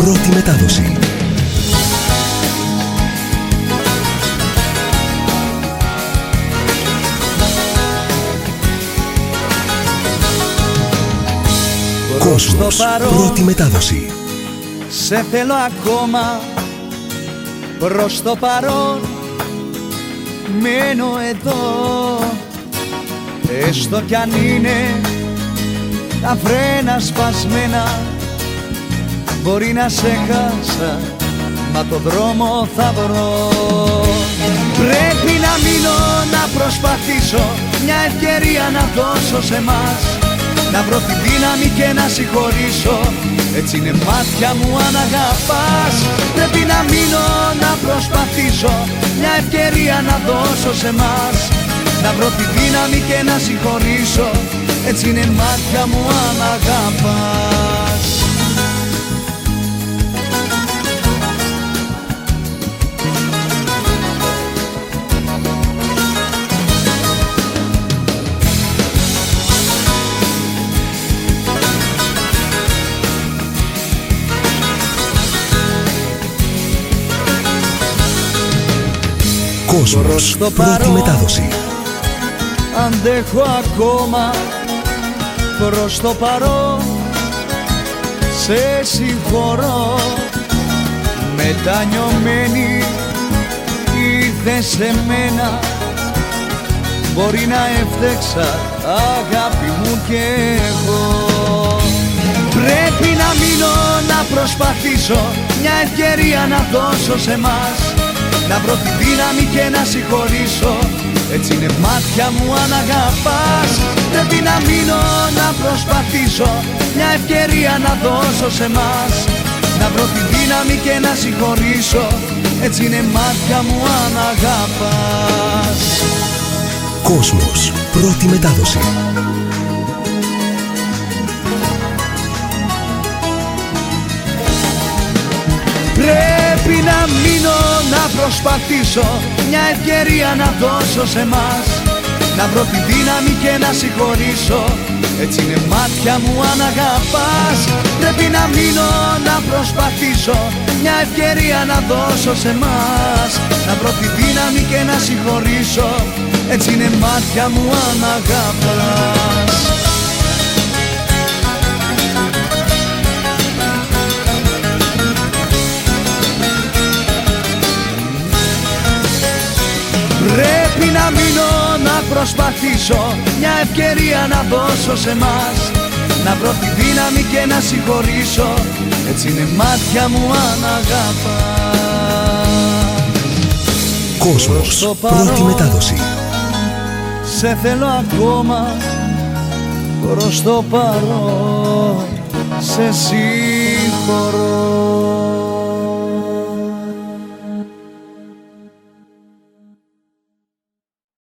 πρώτη μετάδοση. Κόσμος, πρώτη μετάδοση. Σε θέλω ακόμα, προς το παρόν μένω εδώ. Έστω κι αν είναι τα φρένα σπασμένα, μπορεί να σε χάσα, μα το δρόμο θα βρω. Πρέπει να μείνω, να προσπαθήσω, μια ευκαιρία να δώσω σε μας, να βρω τη δύναμη και να συγχωρήσω, έτσι είναι μάτια μου αν αγαπάς. Πρέπει να μείνω, να προσπαθήσω, μια ευκαιρία να δώσω σε μας, να βρω τη δύναμη και να συγχωρήσω, έτσι είναι μάτια μου αν αγαπάς. Κόσμος, πρώτη μετάδοση. Αντέχω ακόμα, προς το παρόν σε συγχωρώ. Μετανιωμένη ήρθες σε μένα, μπορεί να έφτεξα αγάπη μου κι εγώ. Πρέπει να μείνω, να προσπαθήσω, μια ευκαιρία να δώσω σε μας, να βρω τη δύναμη και να συγχωρήσω, έτσι είναι μάτια μου αν αγαπάς. Πρέπει να μείνω, να προσπαθήσω, μια ευκαιρία να δώσω σε μας, να βρω τη δύναμη και να συγχωρήσω, έτσι είναι μάτια μου αν αγαπάς. Κόσμος, πρώτη μετάδοση. Πρέπει να μείνω, να προσπαθήσω, μια ευκαιρία να δώσω σε μας, να βρω τη δύναμη και να συγχωρήσω, έτσι είναι μάτια μου αν αγαπάς. Πρέπει να μείνω, να προσπαθήσω, μια ευκαιρία να δώσω σε μας, να βρω τη δύναμη και να συγχωρήσω, έτσι είναι μάτια μου αν αγαπάς. Πρέπει να μείνω, να προσπαθήσω, μια ευκαιρία να δώσω σε μας, να βρω τη δύναμη και να συγχωρήσω, έτσι είναι μάτια μου αν αγαπάς. Κόσμος, πρώτη μετάδοση. Σε θέλω ακόμα, προς το παρόν σε συγχωρώ.